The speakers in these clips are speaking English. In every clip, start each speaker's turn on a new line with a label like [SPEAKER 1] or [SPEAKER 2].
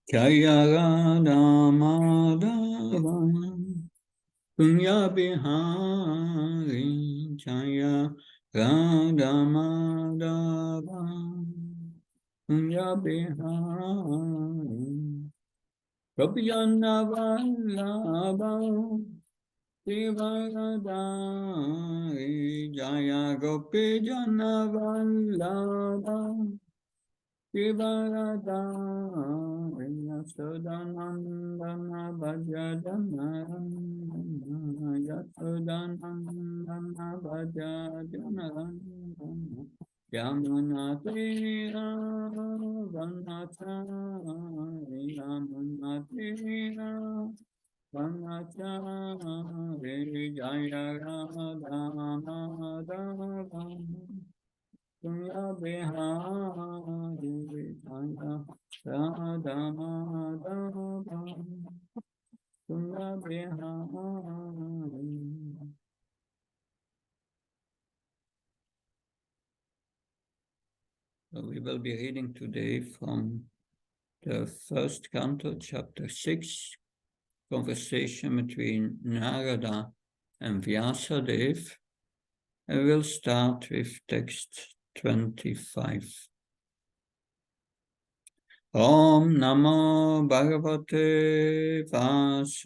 [SPEAKER 1] Jaya Radha Madhava Kunya Bihari Jaya Radha Madhava Kunya Bihari Gopijana Vallabha Shivaradari Jaya Gopijana Vallabha Shivaradari Yasodanandana Bhajajanarandana Yasodanandana Bhajajanarandana Yamunatira Vanachari Yamunatira Vanachari Jaya Radha Madhava Kunya Bihari Jaya Radha Madhava Kunya Bihari. So we will be reading today from the first canto, chapter 6, conversation between Narada and Vyasadeva. And we'll start with text 25. Om Namo Bhagavate Vasudevaya.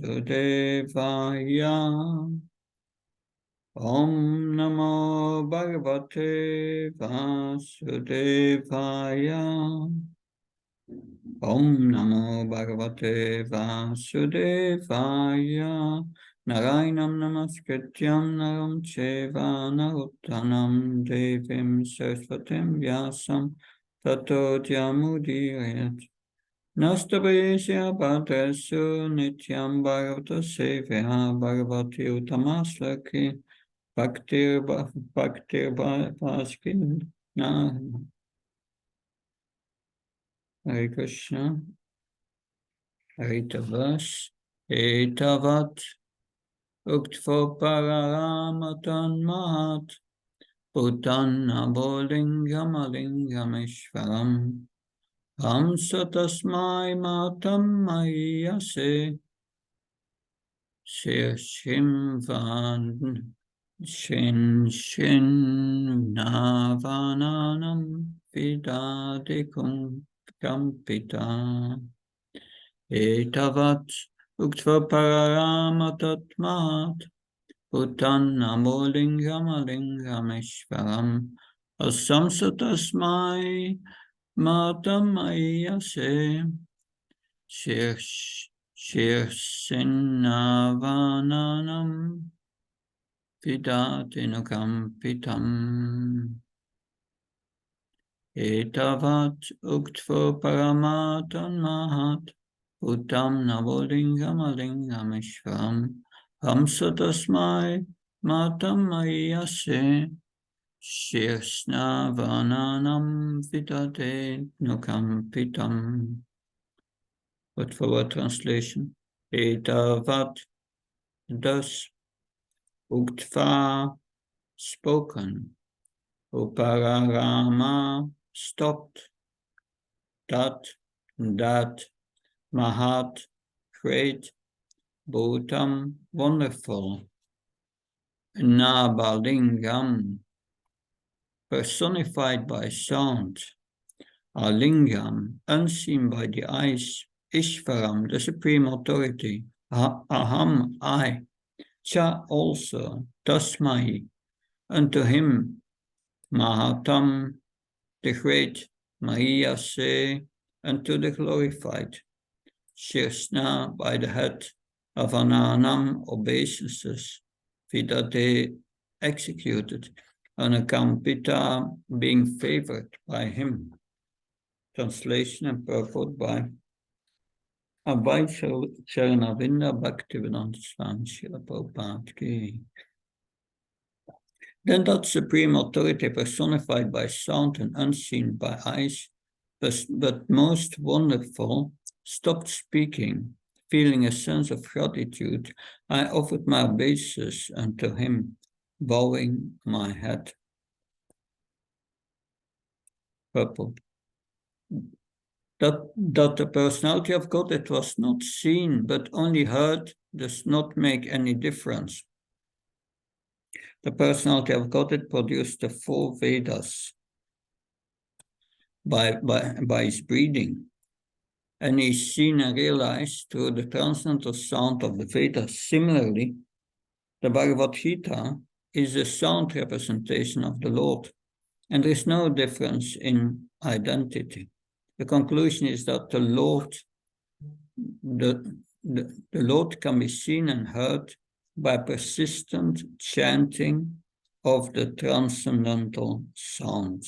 [SPEAKER 1] Om Namo Bhagavate Vasudevaya. Om Namo Bhagavate Vasudevaya. Narayanam Namaskrityam Naram Cheva Narottanam Devim Saraswatim Vyasam Tato Jyamudiyat. Nastabhayesya Bhadrasu Nityam Bhagavata Sevya Bhagavati Uttamaslaki Bhaktir Bhaskin. Hare Krishna. Haritavas Etavat Uktva Pararamatan Mahat Bhutan Abolingam Alingam Ishvaram Hamsa Tasmai Matam Mayase Shirshim Van Shin Navananam Vidadikum Kampita Etavat Uktva Pararamatat Mahat Bhutan Namolingam Alingam Ishvaram Asamsatasmai Matam Ayase Shirsinnavananam Vidatinukampitam Etavat Uktva Paramatan Mahat Uttam Navolingam Alingam Ishvaram Hamsatasmai Matam Ayase Shirsna Vananam Vidate Nukampitam. Word for word translation. Etavat, thus, Uktva, spoken, Upararama, stopped, that, Mahat, great, Bhutam, wonderful, Nabalingam, personified by sound, Alingam, unseen by the eyes, Ishvaram, the supreme authority, Aham, I, Cha also, Tasmai, unto him, Mahatam, the great, Mahiyase, unto the glorified, Shirsna, by the head, Avananam, obeisances, Vidate, executed, Anakampita, being favored by him. Translation and purport by Abhay Charanavinda Bhaktivedanta Swami Srila Prabhupada Ki. Then that supreme authority personified by sound and unseen by eyes, but most wonderful, stopped speaking. Feeling a sense of gratitude, I offered my obeisance unto him, bowing my head. Purport. That the personality of God that was not seen but only heard does not make any difference. The personality of God that produced the 4 Vedas by his breathing. And is seen and realized through the transcendental sound of the Vedas. Similarly, the Bhagavad Gita is a sound representation of the Lord, and there is no difference in identity. The conclusion is that the Lord can be seen and heard by persistent chanting of the transcendental sound.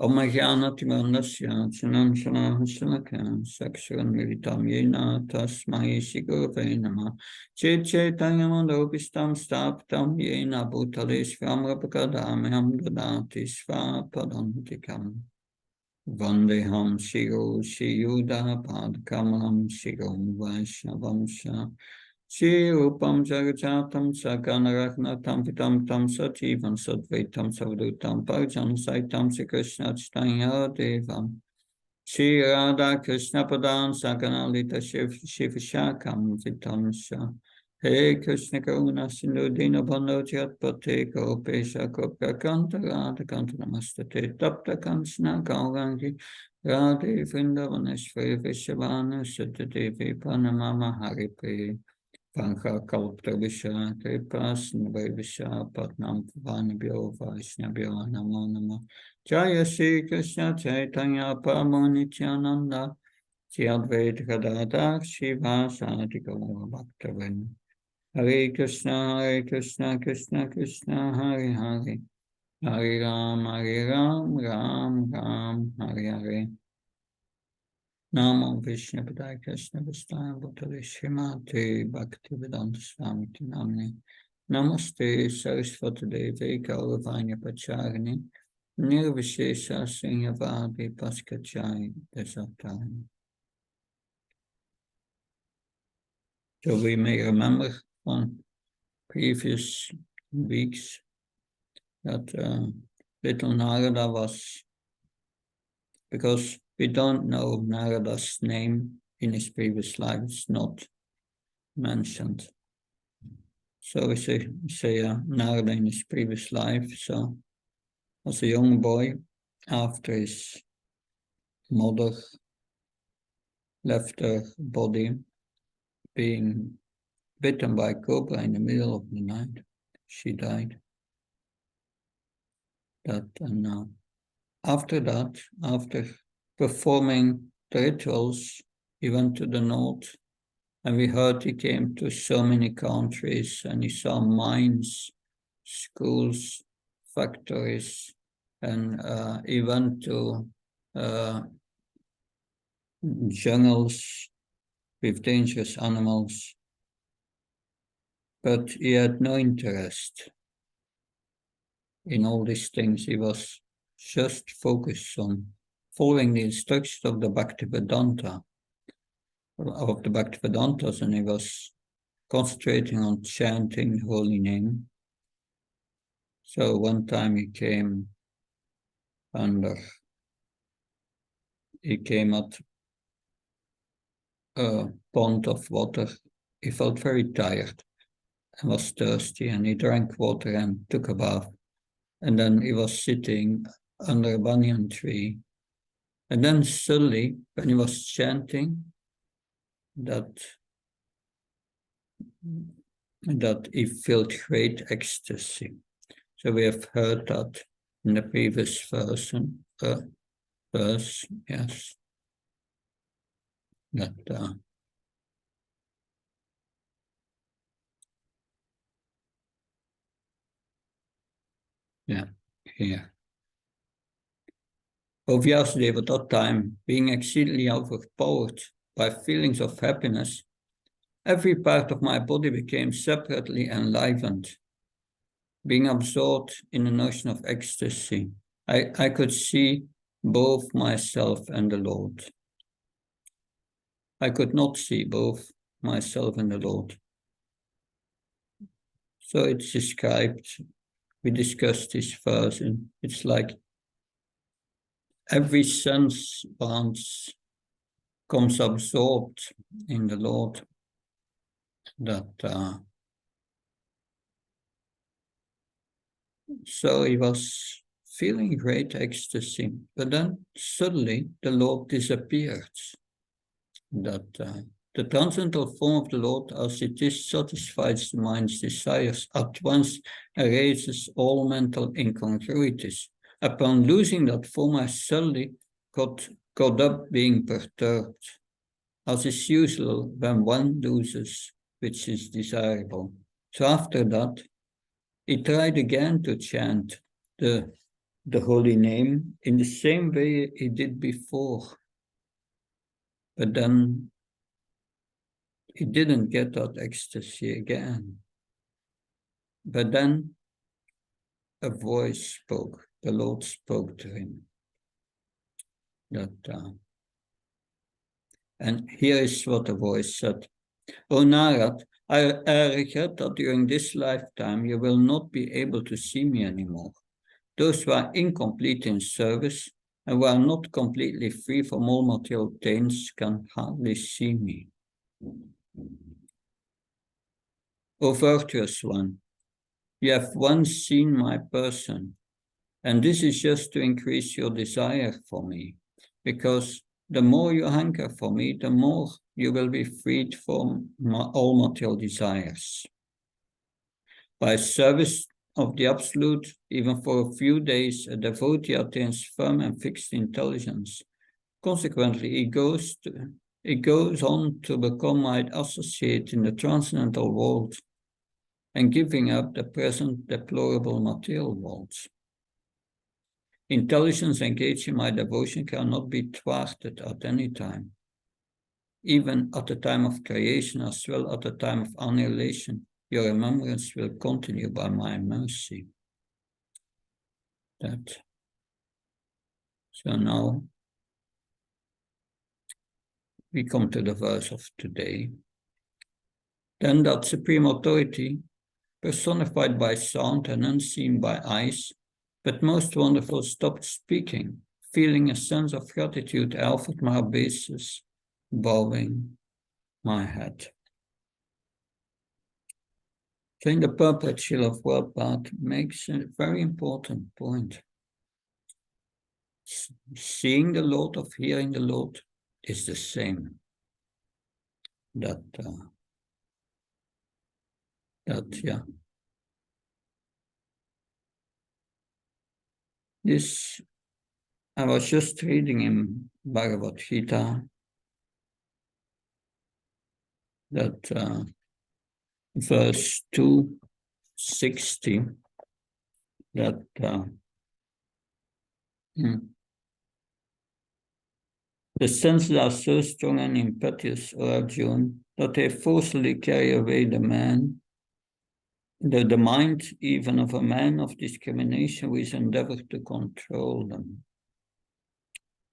[SPEAKER 1] Om Jnanatimirandasya Chananchana Saksharan Militam Yena Tasmai Shigurve Namah Chaitanyamandopishtam Staptam Yena Bhutale Svamrapakadamyam Dadati Svapadantikam Vandeham Shigo Shiyuda Padkamalam Shigom Vaishnavamsha Shri Rupam Jagajatam Saganaragnatam Vitam Tam Sativam Sadvaitam Savdutam Parjan Saitam Shri Krishna Chaitanya Devam Shri Radha Krishna Padan Saganalita Shiv Shakam Vitam Sha He Krishna Karuna Sindhu Dina Bando Jatpate Gopesha Kopra Kanta Radha Kanta Namastate Tapta Kanchana Gaurangi Radhe Vrindavaneshwari Vishavana Satadevi Panamama Haripriya Pancha Kalpta Visha Kripas Nvavisha Patnam Vanabhyo Vaishnabhyo Namo Namo Jaya Shri Krishna Chaitanya Paramanityananda Shri Advaita Gadadhar Shiva Sati Gaura Bhaktavan Hare Krishna Krishna Krishna Hare Hare Hare Ram Ram Ram Hare Hare Namo Vishnu Padaya Krishna Vistaya Bhutale Srimate Bhaktivedanta Swami Namne Namaste Saraswati Devi Gauravanya Pacharini Nirvishesha Srinyavadi Paskachai Desatani. So we may remember from previous weeks that little Narada was, because we don't know Narada's name in his previous life, it's not mentioned. So we say Narada in his previous life. So as a young boy, after his mother left her body, being bitten by a cobra in the middle of the night, she died. After that, after performing the rituals, he went to the north, and we heard he came to so many countries, and he saw mines, schools, factories, and he went to jungles with dangerous animals, but he had no interest in all these things. He was just focused on following the instructions of the Bhaktivedanta, and he was concentrating on chanting the holy name. So one time he came at a pond of water. He felt very tired and was thirsty, and he drank water and took a bath. And then he was sitting under a banyan tree. And then suddenly, when he was chanting, that he felt great ecstasy. So we have heard that in the previous verse, yes. That here. Vyasadeva at that time, being exceedingly overpowered by feelings of happiness, every part of my body became separately enlivened. Being absorbed in the notion of ecstasy, I could see both myself and the Lord. I could not see both myself and the Lord. So it's described, we discussed this verse, and it's like every sense bounce comes absorbed in the Lord. So he was feeling great ecstasy, but then suddenly the Lord disappeared. The transcendental form of the Lord, as it is, satisfies the mind's desires, at once erases all mental incongruities. Upon losing that form, I suddenly got up being perturbed, as is usual when one loses which is desirable. So after that, he tried again to chant the holy name in the same way he did before. But then he didn't get that ecstasy again. But then a voice spoke. The Lord spoke to him. And here is what the voice said. O Narad, I regret that during this lifetime you will not be able to see me anymore. Those who are incomplete in service and who are not completely free from all material taints can hardly see me. O virtuous one, you have once seen my person, and this is just to increase your desire for me, because the more you hanker for me, the more you will be freed from all material desires. By service of the Absolute, even for a few days, a devotee attains firm and fixed intelligence. Consequently, it goes on to become my associate in the transcendental world and giving up the present deplorable material worlds. Intelligence engaged in my devotion cannot be thwarted at any time, even at the time of creation as well at the time of annihilation. Your remembrance will continue by my mercy. So now we come to the verse of today. Then that supreme authority, personified by sound and unseen by eyes, but most wonderful, stopped speaking, feeling a sense of gratitude. I offered my obeisance, bowing my head. So in the purport, of World Path makes a very important point. Seeing the Lord of hearing the Lord is the same. This, I was just reading in Bhagavad Gita that verse 260, that the senses are so strong and impetuous, O Arjuna, that they forcibly carry away the mind even of a man of discrimination who is endeavored to control them.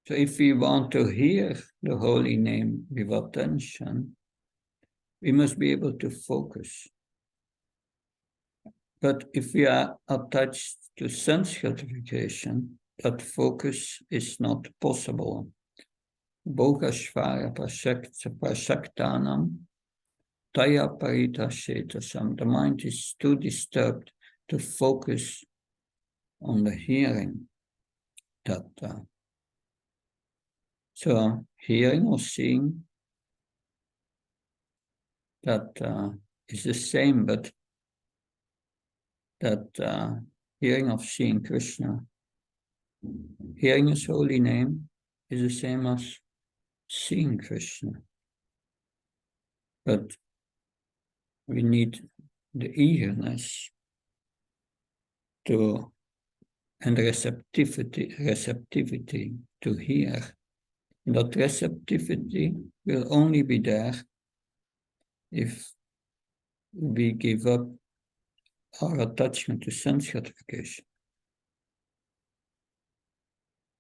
[SPEAKER 1] So if we want to hear the holy name with attention, we must be able to focus. But if we are attached to sense gratification, that focus is not possible. Bhogashvara prashaktanam taya paritashetasam. The mind is too disturbed to focus on the hearing. So hearing or seeing, is the same, but hearing of seeing Krishna, hearing his holy name is the same as seeing Krishna. But we need the eagerness and receptivity to hear. And that receptivity will only be there if we give up our attachment to sense gratification.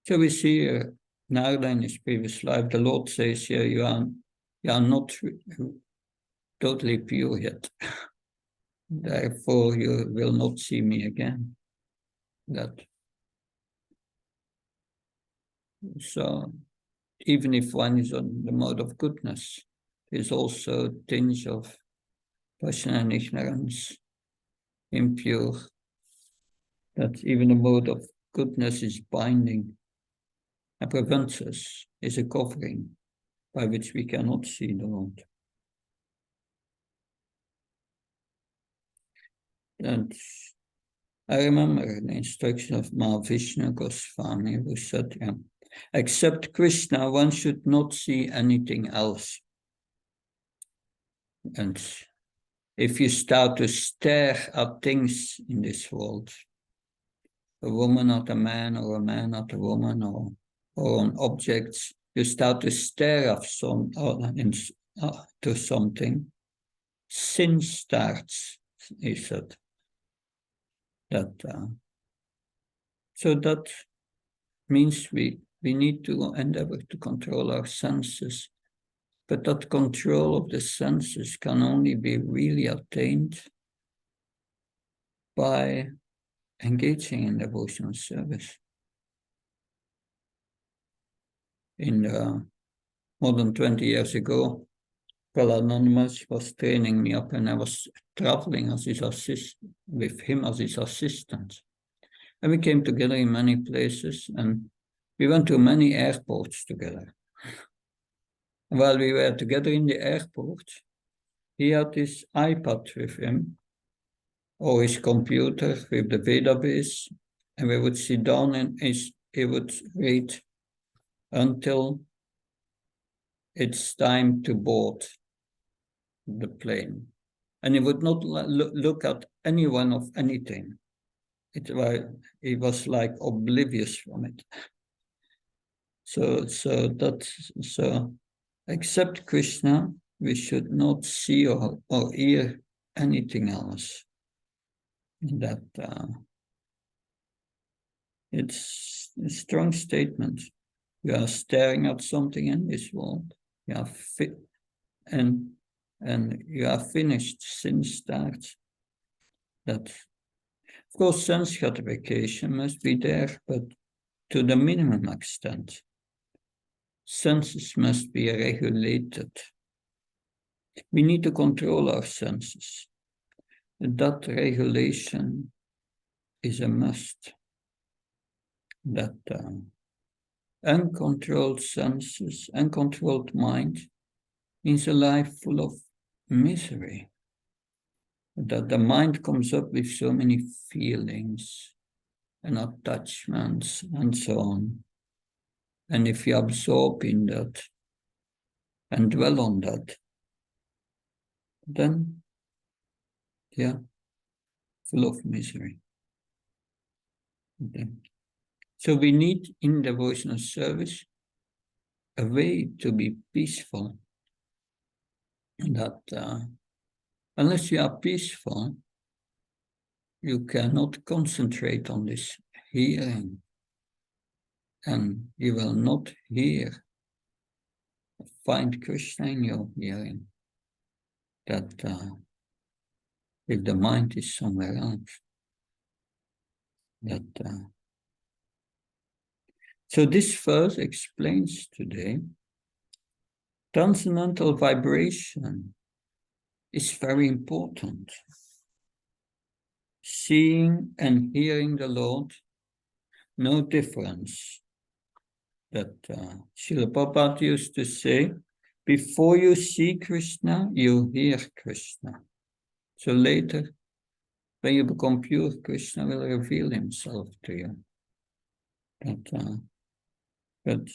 [SPEAKER 1] So we see Narada in his previous life, the Lord says here, you are not totally pure yet. Therefore, you will not see me again. So even if one is on the mode of goodness, there's also a tinge of passion and ignorance, impure, that even the mode of goodness is binding and prevents us, is a covering by which we cannot see the Lord. And I remember the instruction of Mahavishnu Goswami, who said, except Krishna, one should not see anything else. And if you start to stare at things in this world, a woman at a man, or a man at a woman, or on objects, you start to stare at to something, sin starts, he said. So that means we need to endeavor to control our senses, but that control of the senses can only be really attained by engaging in devotional service. More than 20 years ago, Anonymous was training me up, and I was traveling as his with him as his assistant. And we came together in many places, and we went to many airports together. And while we were together in the airport, he had his iPad with him, or his computer with the database, and we would sit down and he would read until it's time to board the plane. And he would not look at anyone of anything. He was like oblivious from it. So except Krishna, we should not see or hear anything else. That it's a strong statement. You are staring at something in this world. You are and you are finished. Sin starts. That, of course, sense gratification must be there, but to the minimum extent. Senses must be regulated. We need to control our senses. That regulation is a must. That uncontrolled senses, uncontrolled mind means a life full of misery. That the mind comes up with so many feelings and attachments and so on. And if you absorb in that and dwell on that, then, full of misery. Okay. So we need in devotional service a way to be peaceful. That unless you are peaceful, you cannot concentrate on this hearing, and you will not find Krishna in your hearing. That if the mind is somewhere else, so this verse explains today transcendental vibration is very important. Seeing and hearing the Lord, no difference. That Srila Prabhupada used to say, before you see Krishna, you hear Krishna. So later, when you become pure, Krishna will reveal himself to you. But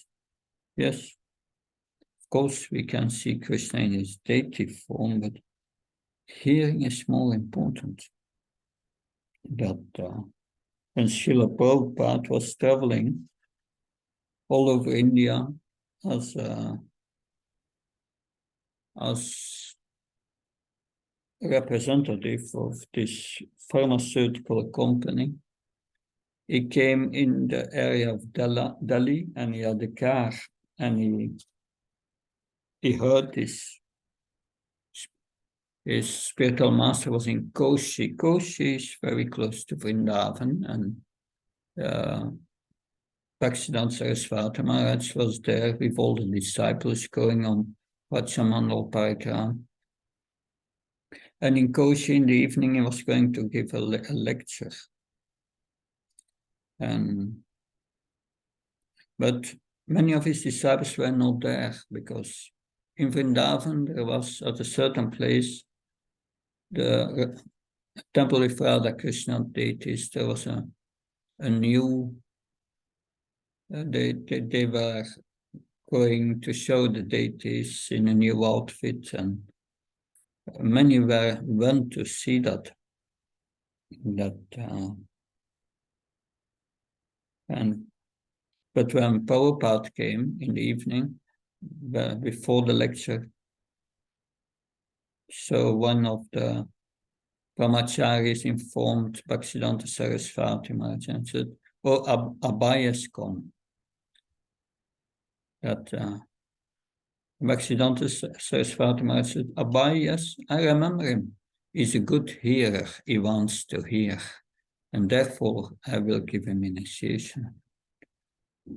[SPEAKER 1] yes, of course we can see Krishna in his deity form, but hearing is more important. That when Srila Prabhupada was traveling all over India as representative of this pharmaceutical company, he came in the area of Delhi, and he had a car, and he heard his spiritual master was in Koshi. Koshi is very close to Vrindavan, and Bhaktivedanta Saraswati Maharaj was there with all the disciples going on Vajramandal Parikrama. And in Koshi in the evening, he was going to give a lecture. But many of his disciples were not there because in Vrindavan there was at a certain place the temple of Radha Krishna deities. There was a new, they were going to show the deities in a new outfit, and many went to see that. But when Prabhupada came in the evening, before the lecture, so one of the brahmacharis informed Bhaktivedanta Saraswati Maharaj and said, "Oh, Abhay has come." That Bhaktivedanta Saraswati Maharaj said, "Abhay, yes, I remember him. He's a good hearer. He wants to hear. And therefore, I will give him initiation."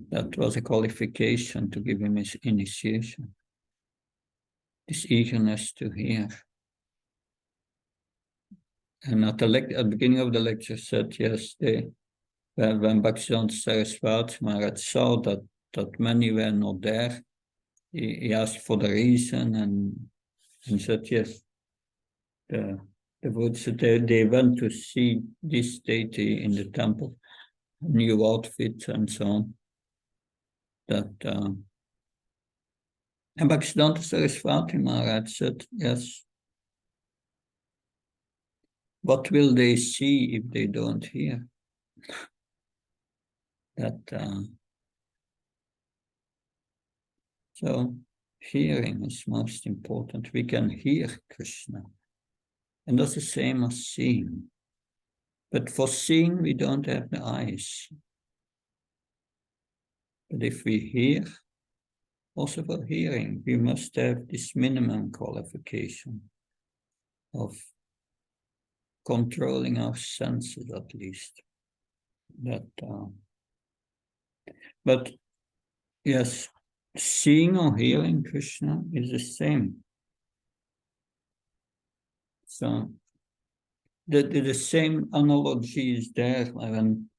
[SPEAKER 1] That was a qualification to give him his initiation. This eagerness to hear. And at the beginning of the lecture said, yes, when Bhaktivedanta Saraswati Maharaj saw that many were not there, he asked for the reason and said, yes, the words they went to see this deity in the temple, new outfit and so on. And Bhaktivedanta Saraswati Maharaj said, yes, what will they see if they don't hear? So hearing is most important. We can hear Krishna. And that's the same as seeing. But for seeing, we don't have the eyes. But if we hear, also for hearing, we must have this minimum qualification of controlling our senses at least. But yes, seeing or hearing Krishna is the same. So the same analogy is there when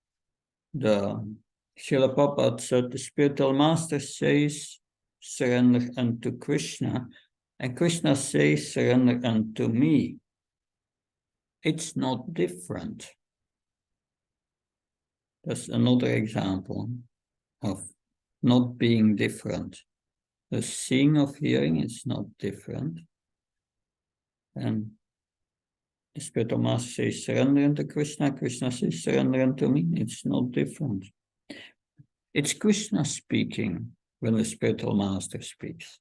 [SPEAKER 1] the Srila Prabhupada said the spiritual master says surrender unto Krishna, and Krishna says surrender unto me. It's not different. That's another example of not being different. The seeing of hearing is not different. And the spiritual master says surrender unto Krishna, Krishna says surrender unto me. It's not different. It's Krishna speaking when the spiritual master speaks.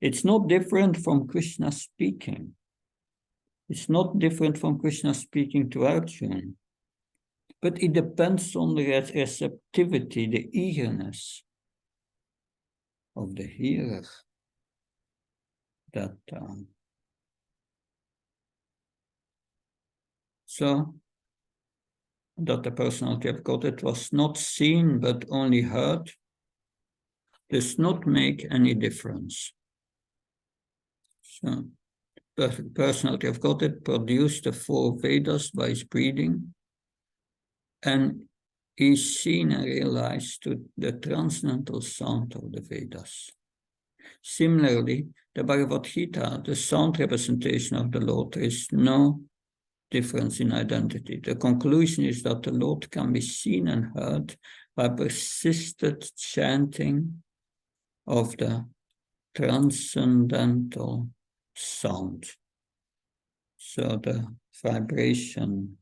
[SPEAKER 1] It's not different from Krishna speaking. It's not different from Krishna speaking to Arjuna. But it depends on the receptivity, the eagerness of the hearer. So that the personality of Godhead was not seen but only heard does not make any difference. So the personality of Godhead produced the 4 Vedas by his breathing, and is seen and realized to the transcendental sound of the Vedas. Similarly, the Bhagavad Gita, the sound representation of the Lord, there is no difference in identity. The conclusion is that the Lord can be seen and heard by persistent chanting of the transcendental sound. So the vibration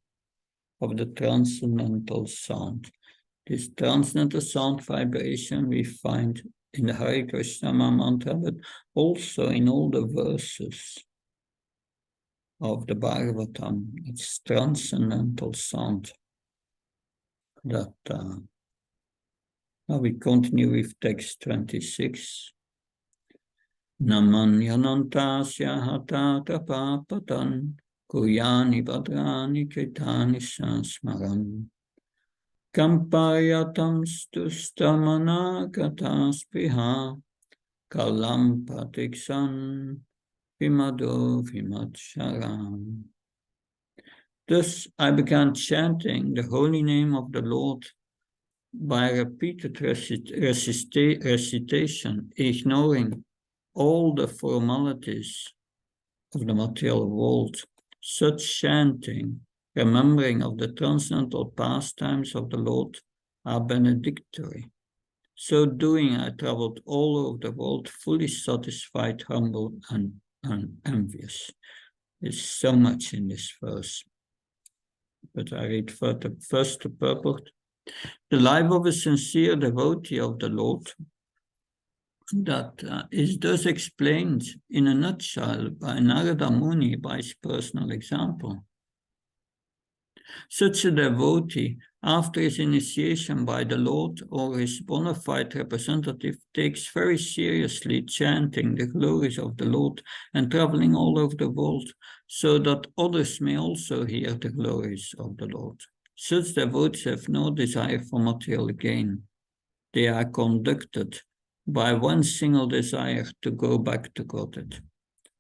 [SPEAKER 1] of the transcendental sound. This transcendental sound vibration we find in the Hare Krishna mantra, but also in all the verses of the Bhagavatam. It's transcendental sound. Now we continue with text 26. Namanyanantasya hatata papatan Kuyani Badrani Kritani Sansmaram Kampayatam stustamana kataspiha kalam patiksan vimado vimatsharam. Thus I began chanting the holy name of the Lord by repeated recitation, ignoring all the formalities of the material world. Such chanting, remembering of the transcendental pastimes of the Lord, are benedictory. So doing, I traveled all over the world, fully satisfied, humble, and envious. There's so much in this verse. But I read first the purport. The life of a sincere devotee of the Lord, that is thus explained in a nutshell by Narada Muni by his personal example. Such a devotee, after his initiation by the Lord or his bona fide representative, takes very seriously chanting the glories of the Lord and traveling all over the world, so that others may also hear the glories of the Lord. Such devotees have no desire for material gain. They are conducted by one single desire to go back to Godhead.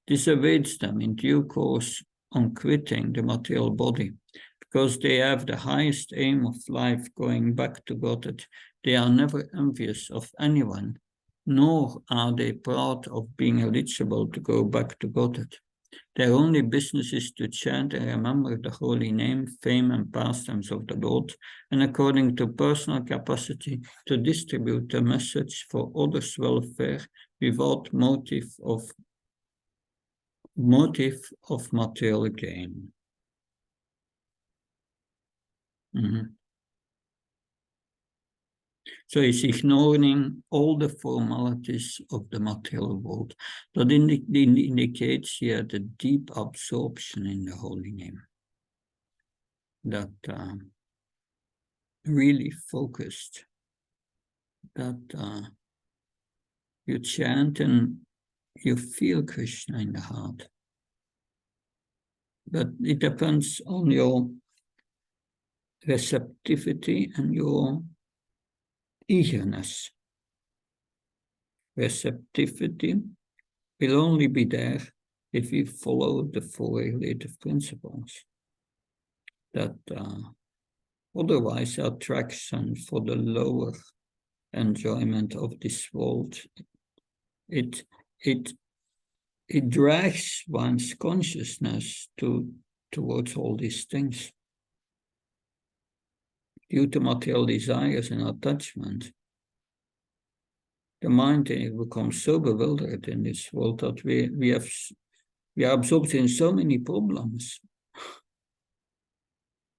[SPEAKER 1] This awaits them in due course on quitting the material body. Because they have the highest aim of life, going back to Godhead, they are never envious of anyone, nor are they proud of being eligible to go back to Godhead. Their only business is to chant and remember the holy name, fame, and pastimes of the Lord, and according to personal capacity, to distribute the message for others' welfare without motive of material gain. So he's ignoring all the formalities of the material world. That indicates here the deep absorption in the holy name. That really focused. That you chant and you feel Krishna in the heart. But it depends on your receptivity and your eagerness. Receptivity will only be there if we follow the four relative principles. That otherwise attraction for the lower enjoyment of this world, it drags one's consciousness towards all these things. Due to material desires and attachment, the mind becomes so bewildered in this world that we are absorbed in so many problems,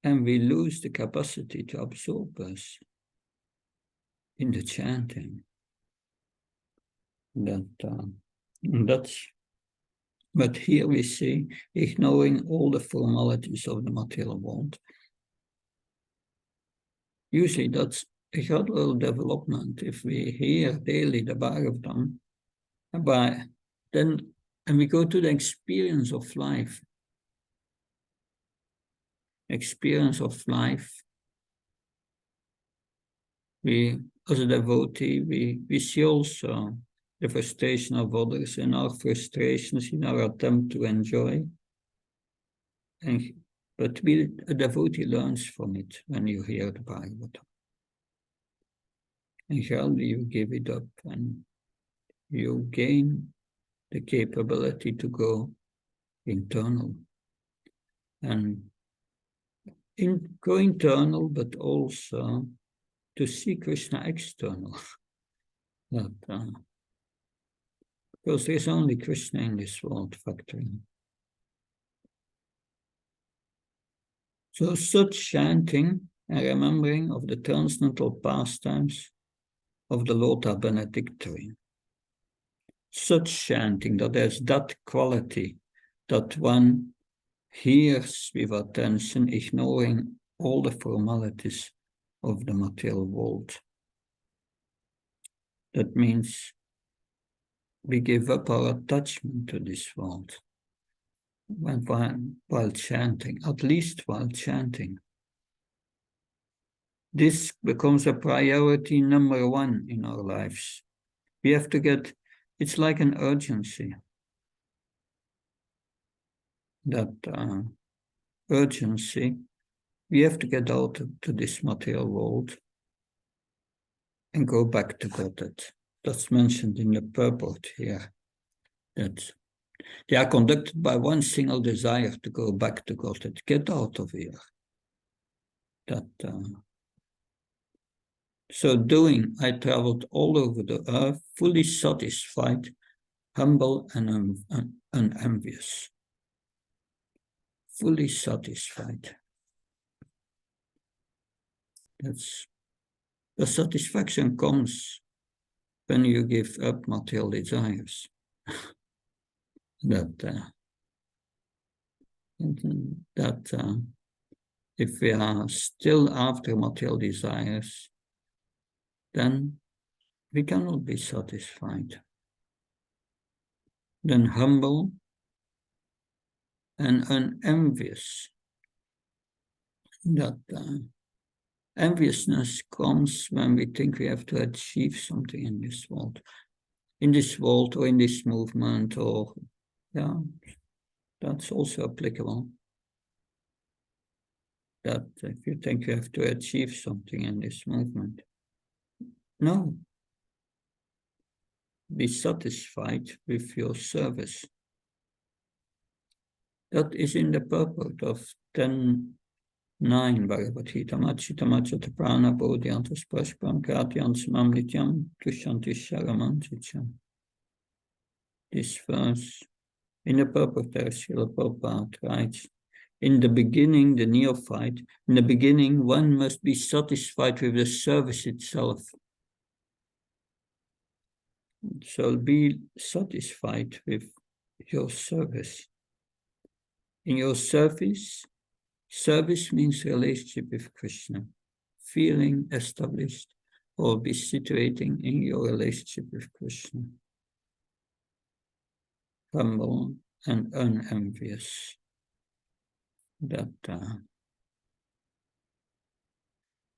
[SPEAKER 1] and we lose the capacity to absorb us in the chanting. But here we see, ignoring all the formalities of the material world. Usually that's a gradual development if we hear daily the Bhagavatam, and we go to the experience of life. Experience of life. We, as a devotee, we see also the frustration of others and our frustrations in our attempt to enjoy. But a devotee learns from it when you hear the Bhagavatam. And gradually you give it up and you gain the capability to go internal. And go internal, but also to see Krishna external. Because there's only Krishna in this world factoring. So such chanting and remembering of the transcendental pastimes of the Lord are benedictory. Such chanting that has that quality that one hears with attention, ignoring all the formalities of the material world. That means we give up our attachment to this world while chanting, at least while chanting. This becomes a priority number one in our lives. We have to get, it's like an urgency. That urgency, we have to get out to this material world and go back to God. That's mentioned in the purport here. That they are conducted by one single desire to go back to God, that get out of here. That so doing, I traveled all over the earth, fully satisfied, humble and unenvious. Fully satisfied. That's the satisfaction comes when you give up material desires. that if we are still after material desires, then we cannot be satisfied. Then humble and unenvious. That enviousness comes when we think we have to achieve something in this world or in this movement, or yeah, that's also applicable. That if you think you have to achieve something in this movement, no. Be satisfied with your service. That is in the purport of 10.9 Bhagavad Gita. Machita prana bodhyantas prashpam kratyans mamnityam tushanti sharamantityam. This verse, in the purport there, Srila Prabhupada writes, in the beginning, the neophyte, in the beginning, one must be satisfied with the service itself. So be satisfied with your service. In your service means relationship with Krishna, feeling established or be situating in your relationship with Krishna. Humble and unenvious.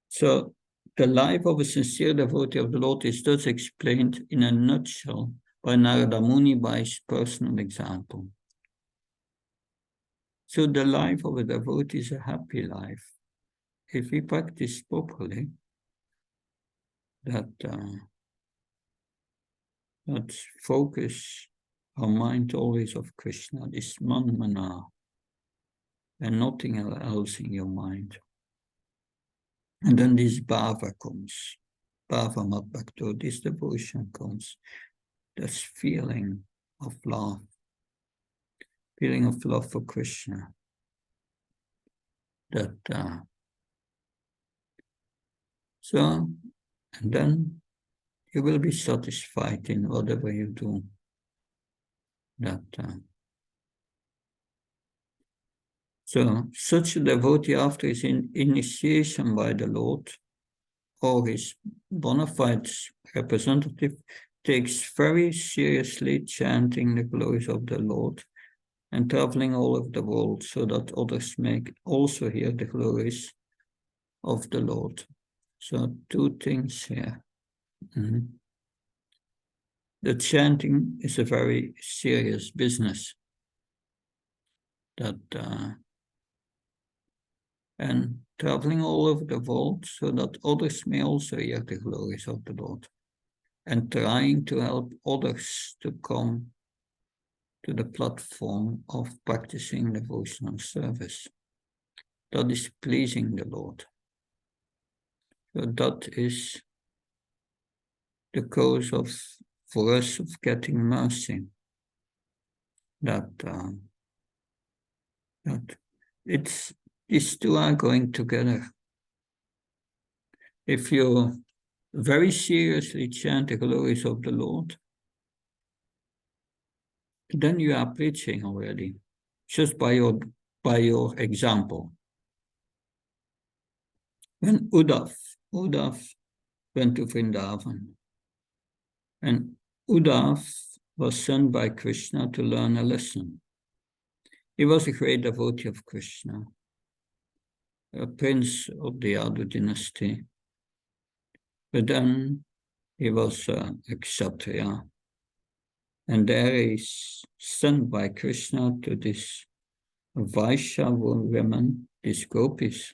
[SPEAKER 1] So the life of a sincere devotee of the Lord is thus explained in a nutshell by Narada Muni by his personal example. So the life of a devotee is a happy life. If we practice properly, let's focus our mind always of Krishna, this manmana, and nothing else in your mind. And then this bhava comes, bhava mat bhakto, this devotion comes, this feeling of love for Krishna. So, and then you will be satisfied in whatever you do. So, such a devotee, after his initiation by the Lord, or his bona fide representative, takes very seriously chanting the glories of the Lord and traveling all over the world so that others may also hear the glories of the Lord. So, two things here. The chanting is a very serious business. And traveling all over the world so that others may also hear the glories of the Lord, and trying to help others to come to the platform of practicing devotional service. That is pleasing the Lord. So that is the cause for us of getting mercy. These two are going together. If you very seriously chant the glories of the Lord, then you are preaching already, just by your example. When Uddhav went to Vrindavan, and Uddhav was sent by Krishna to learn a lesson. He was a great devotee of Krishna. a prince of the Yadu dynasty. But then he was a Kshatriya. And there he's sent by Krishna to this Vaishya women, these gopis,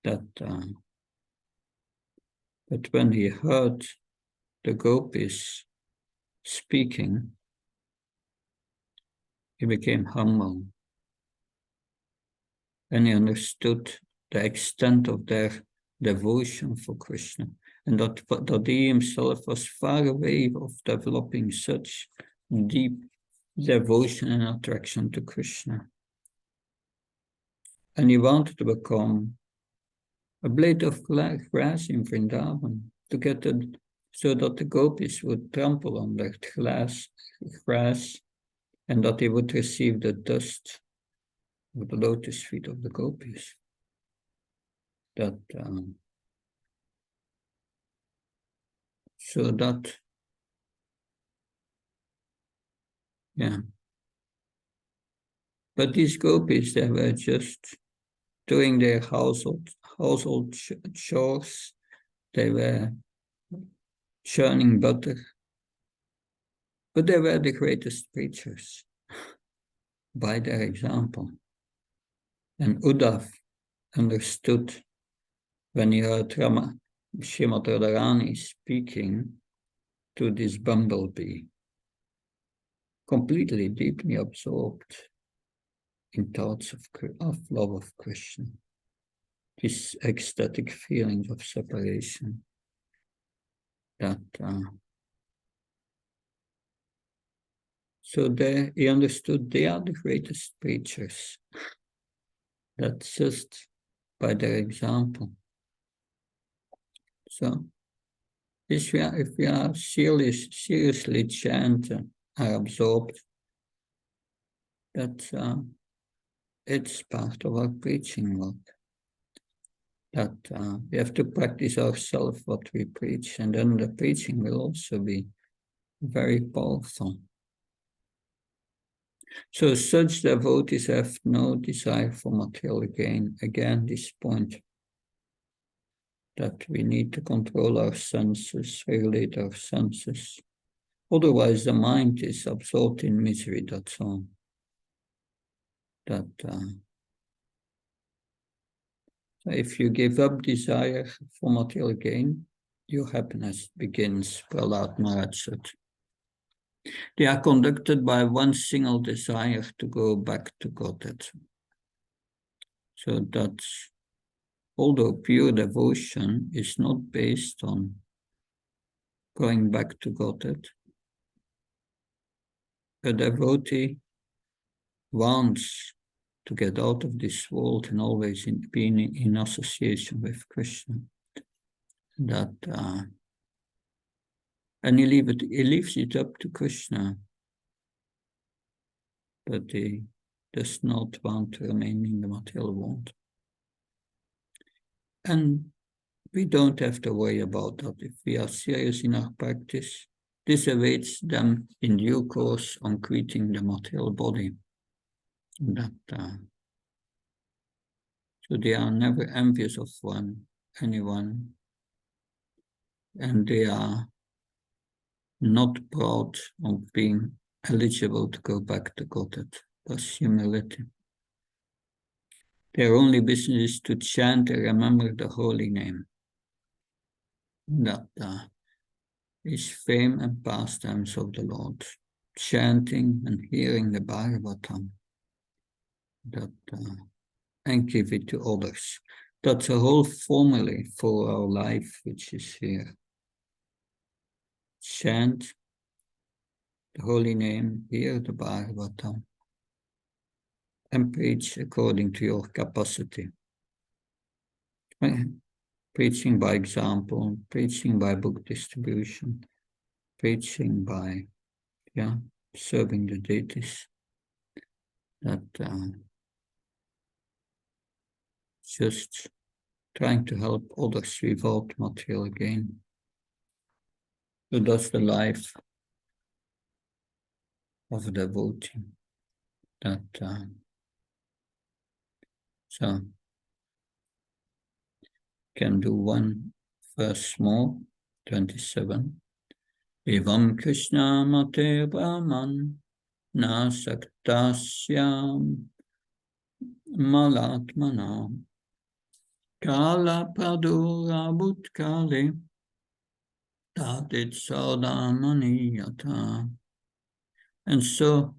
[SPEAKER 1] that but when he heard the gopis speaking, he became humble. And he understood the extent of their devotion for Krishna, and that he himself was far away of developing such deep devotion and attraction to Krishna. And he wanted to become a blade of grass in Vrindavan, to get it so that the gopis would trample on that grass, and that he would receive the dust of the lotus feet of the gopis. That so that, yeah. But these gopis, they were just doing their household chores. They were churning butter, but they were the greatest preachers by their example. And Uddhav understood when he heard Srimad Radharani speaking to this bumblebee, completely, deeply absorbed in thoughts of love of Krishna, this ecstatic feelings of separation, that so there he understood they are the greatest preachers, that just by their example. So if we are seriously chant are absorbed, that it's part of our preaching work. That we have to practice ourselves what we preach, and then the preaching will also be very powerful. So such devotees have no desire for material gain. Again, this point that we need to control our senses, regulate our senses. Otherwise, the mind is absorbed in misery, that's all. That if you give up desire for material gain, your happiness begins, Prahlad Maharaj said. They are conducted by one single desire to go back to Godhead. So that's, although pure devotion is not based on going back to Godhead, a devotee wants to get out of this world and always being in association with Krishna. That and he leaves it up to Krishna, but he does not want to remain in the material world. And we don't have to worry about that. If we are serious in our practice, this awaits them in due course on quitting the material body. That so they are never envious of anyone, and they are not proud of being eligible to go back to Godhead. That's humility. Their only business is to chant and remember the holy name. That is fame and pastimes of the Lord. Chanting and hearing the Bhagavatam. That and give it to others. That's a whole formula for our life, which is here. Chant the holy name, hear the Bhagavatam, and preach according to your capacity. Preaching by example, preaching by book distribution, preaching by serving the deities. That just trying to help others without material gain. So that's the life of a devotee. That so can do one verse more, 27. Evam Krishna Mate Brahman Nasaktasyam Malatmana Kala Pradura Bhutkale Tatit Saudamaniyata. And so,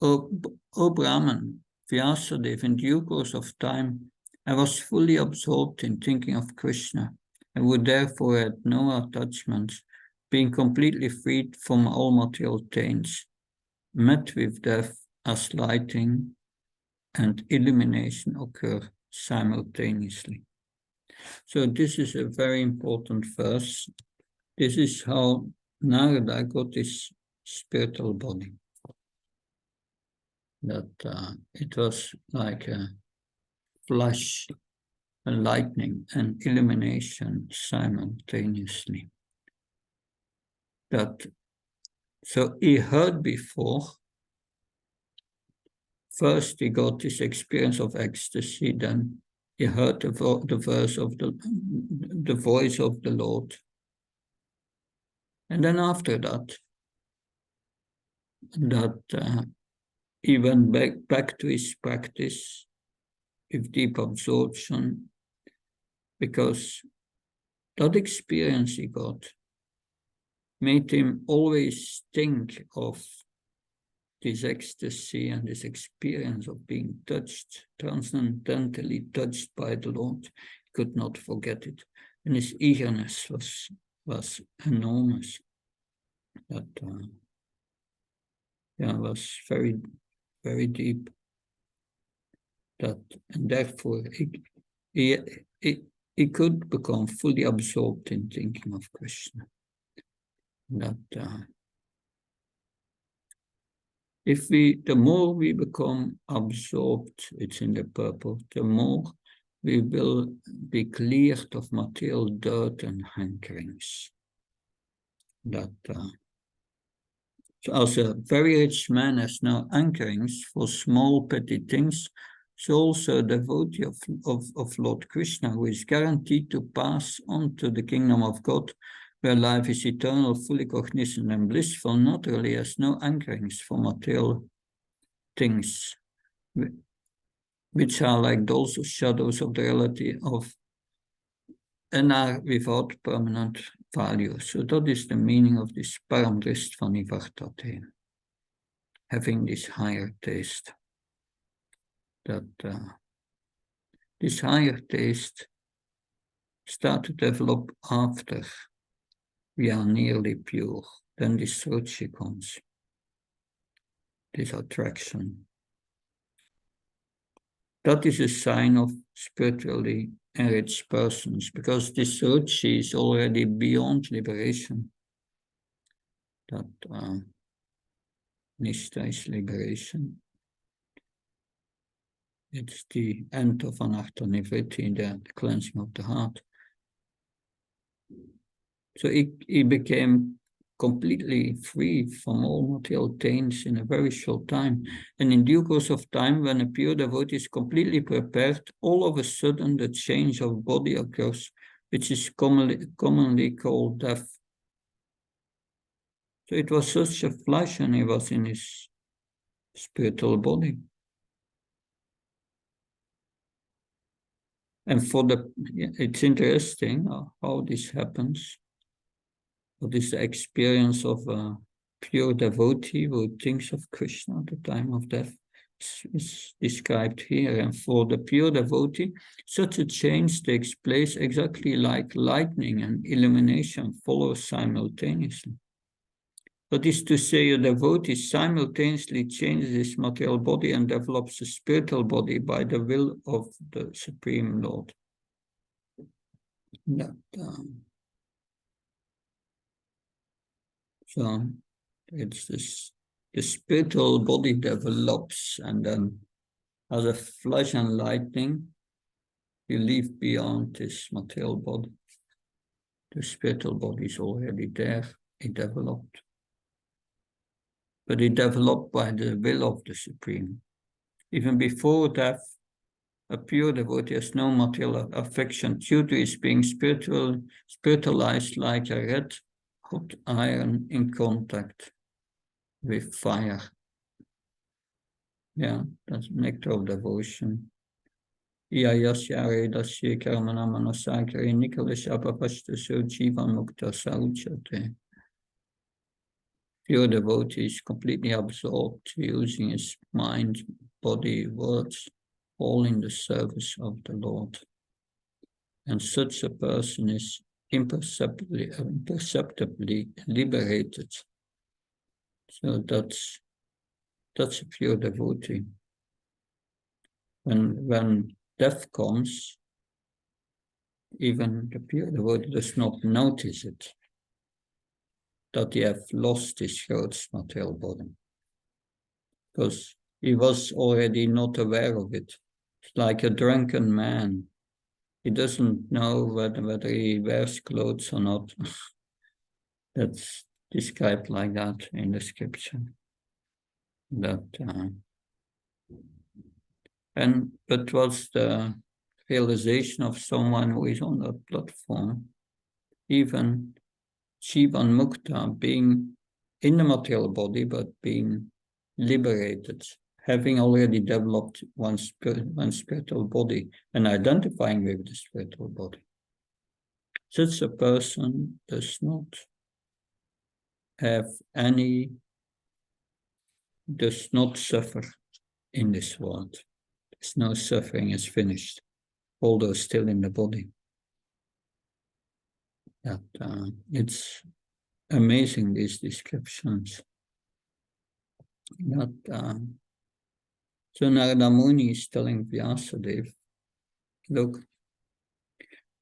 [SPEAKER 1] O Brahman, Vyasadeva, in due course of time, I was fully absorbed in thinking of Krishna, and would therefore had no attachments, being completely freed from all material taints, met with death as lighting and illumination occur simultaneously. So this is a very important verse. This is how Narada got his spiritual body. That it was like a flash, a lightning, and illumination simultaneously. So he heard before. First, he got this experience of ecstasy. Then he heard the voice of the Lord, and then after that, he went back to his practice with deep absorption, because that experience he got made him always think of this ecstasy and this experience of being touched, transcendentally touched by the Lord. He could not forget it. And his eagerness was enormous. That was very, very deep. And therefore he could become fully absorbed in thinking of Krishna. The more we become absorbed, it's in the purple, the more we will be cleared of material dirt and hankerings. So as a very rich man has no hankerings for small petty things, so also a devotee of Lord Krishna, who is guaranteed to pass on to the kingdom of God, where life is eternal, fully cognizant and blissful, naturally has no anchorings for material things, which are like dolls or shadows of the reality of, and are without permanent value. So that is the meaning of this paramdrist vanivartate, having this higher taste. This higher taste start to develop after we are nearly pure. Then this ruchi comes, this attraction. That is a sign of spiritually enriched persons, because this ruchi is already beyond liberation. That nishta is liberation. It's the end of anartha nivritti, the cleansing of the heart. So he became completely free from all material taints in a very short time. And in due course of time, when a pure devotee is completely prepared, all of a sudden the change of body occurs, which is commonly called death. So it was such a flash, and he was in his spiritual body. And it's interesting how this happens. What is the experience of a pure devotee who thinks of Krishna at the time of death is described here. And for the pure devotee, such a change takes place exactly like lightning and illumination follow simultaneously. That is to say, a devotee simultaneously changes his material body and develops a spiritual body by the will of the Supreme Lord. So it's this, the spiritual body develops, and then as a flash and lightning, you leave beyond this material body. The spiritual body is already there, it developed. But it developed by the will of the Supreme. Even before death, A pure devotee has no material affection due to his being spiritualized like a red hot iron in contact with fire. Ja, dat is nectar of devotion. Iyayasya dasya karmanamana sakari nikalashabhavastu jivan mukta sauchate. Pure devotee is completely absorbed, using his mind, body, words, all in the service of the Lord. And such a person is imperceptibly liberated. So that's a pure devotee. When death comes, even the pure devotee does not notice it, that he have lost his gross material body, because he was already not aware of it. It's like a drunken man. He doesn't know whether he wears clothes or not. That's described like that in the scripture. But was the realization of someone who is on that platform, even Jivan Mukta, being in the material body but being liberated, having already developed one spiritual body and identifying with the spiritual body. Such a person does not does not suffer in this world. There's no suffering is finished, although still in the body. That it's amazing, these descriptions. That so Narada Muni is telling Vyasadeva, look,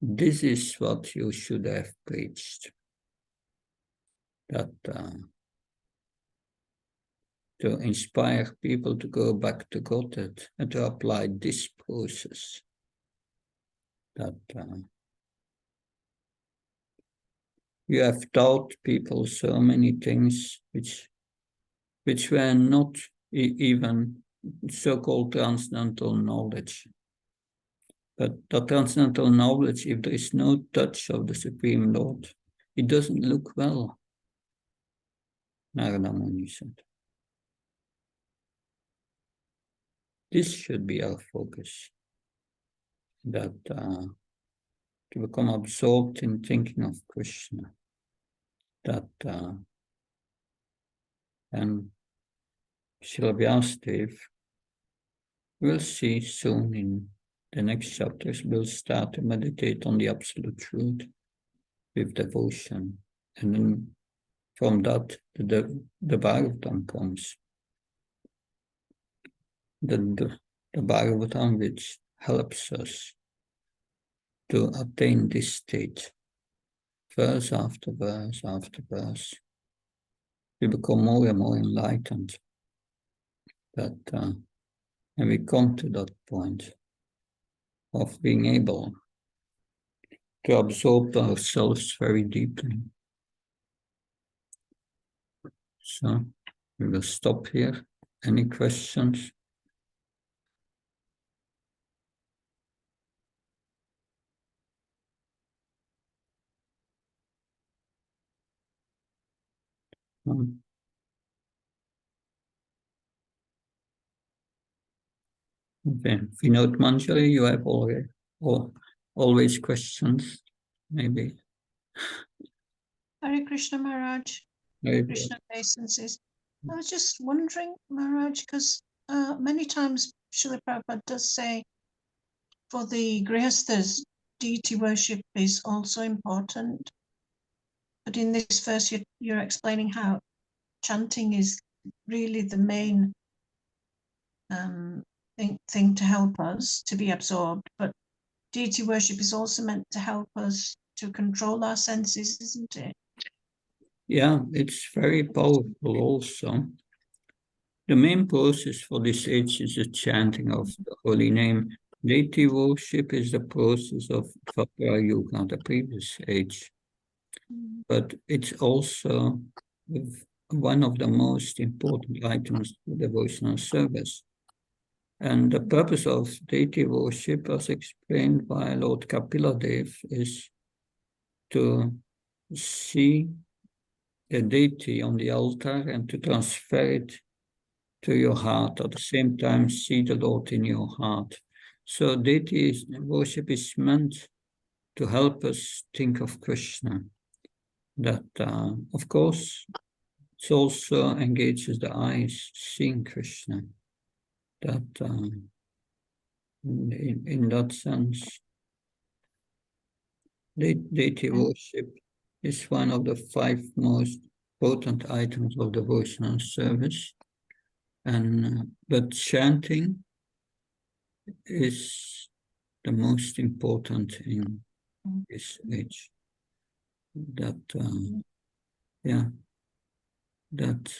[SPEAKER 1] this is what you should have preached. That to inspire people to go back to Godhead and to apply this process. That you have taught people so many things which were not even so-called transcendental knowledge. But the transcendental knowledge, if there is no touch of the Supreme Lord, it doesn't look well, Narada Muni said. This should be our focus, that to become absorbed in thinking of Krishna. That and Srila Vyasadeva, we'll see soon in the next chapters, we'll start to meditate on the absolute truth with devotion. And then from that, the Bhagavatam comes. The Bhagavatam which helps us to attain this state. Verse after verse after verse. We become more and more enlightened. That and we come to that point of being able to absorb ourselves very deeply. So we will stop here. Any questions? Okay, Vinod Manjari, you have always questions, maybe.
[SPEAKER 2] Hare Krishna Maharaj, Krishna essences. I was just wondering, Maharaj, because many times Srila Prabhupada does say for the grihasthas, deity worship is also important. But in this verse, you're explaining how chanting is really the main thing to help us to be absorbed. But deity worship is also meant to help us to control our senses, isn't it?
[SPEAKER 1] Yeah, it's very powerful also. The main process for this age is the chanting of the holy name. Deity worship is the process of Dvapara Yuga, the previous age. But it's also one of the most important items to devotional service. And the purpose of deity worship, as explained by Lord Kapiladev, is to see a deity on the altar and to transfer it to your heart. At the same time, see the Lord in your heart. So deity worship is meant to help us think of Krishna. That, of course, it also engages the eyes, seeing Krishna. That, in that sense, deity worship is one of the 5 most potent items of devotional service. And but chanting is the most important in this age. That yeah, that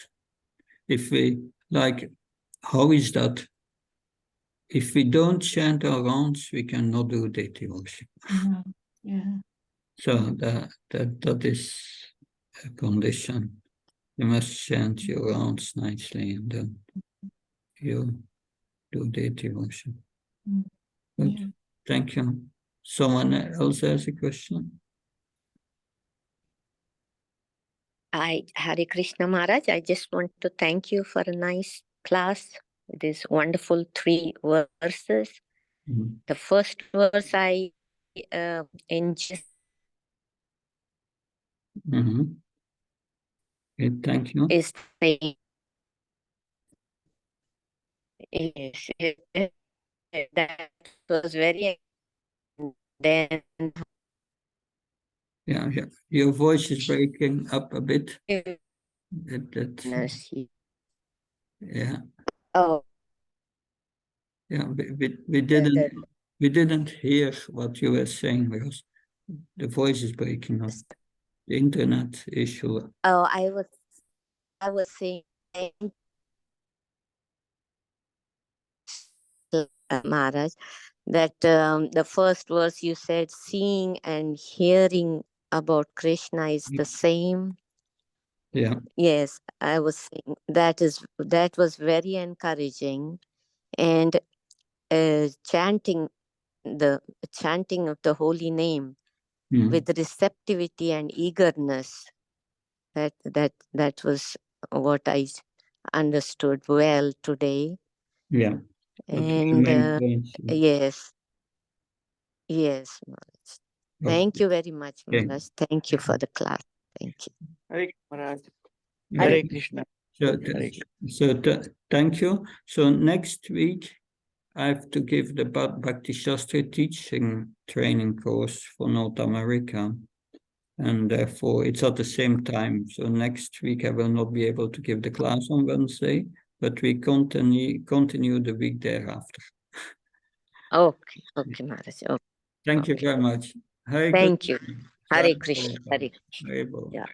[SPEAKER 1] if we like, how is that? If we don't chant our rounds, we cannot do deity worship.
[SPEAKER 2] Yeah.
[SPEAKER 1] So that is a condition. You must chant your rounds nicely, and then you do deity worship. Good.
[SPEAKER 2] Yeah.
[SPEAKER 1] Thank you. Someone else has a question?
[SPEAKER 3] Hare Krishna Maharaj, I just want to thank you for a nice class. These wonderful 3 verses. The first verse I enjoyed.
[SPEAKER 1] Okay, thank you.
[SPEAKER 3] Is saying, yes, that was very. Then
[SPEAKER 1] Yeah, your voice is breaking up a bit. Yeah.
[SPEAKER 3] Oh.
[SPEAKER 1] Yeah, we didn't hear what you were saying because the voice is breaking up. The internet issue.
[SPEAKER 3] Oh, I was saying, Maharaj, that the first verse you said, seeing and hearing about Krishna is the same.
[SPEAKER 1] Yeah.
[SPEAKER 3] Yes, I was saying that was very encouraging, and chanting of the holy name with receptivity and eagerness. That was what I understood well today.
[SPEAKER 1] Yeah.
[SPEAKER 3] And yes, Maharaj. Thank you very much, Maharaj. Thank you for the class. Thank you.
[SPEAKER 4] Hare Maharaj. Hare Krishna.
[SPEAKER 1] So thank you. So next week I have to give the Bhakti Shastra teaching training course for North America. And therefore it's at the same time. So next week I will not be able to give the class on Wednesday, but we continue the week thereafter.
[SPEAKER 3] Okay, Maharaj. Okay.
[SPEAKER 1] Thank you very much.
[SPEAKER 3] Thank you. Hare Krishna. Hare Krishna.
[SPEAKER 1] Hare Krishna.
[SPEAKER 3] Yeah.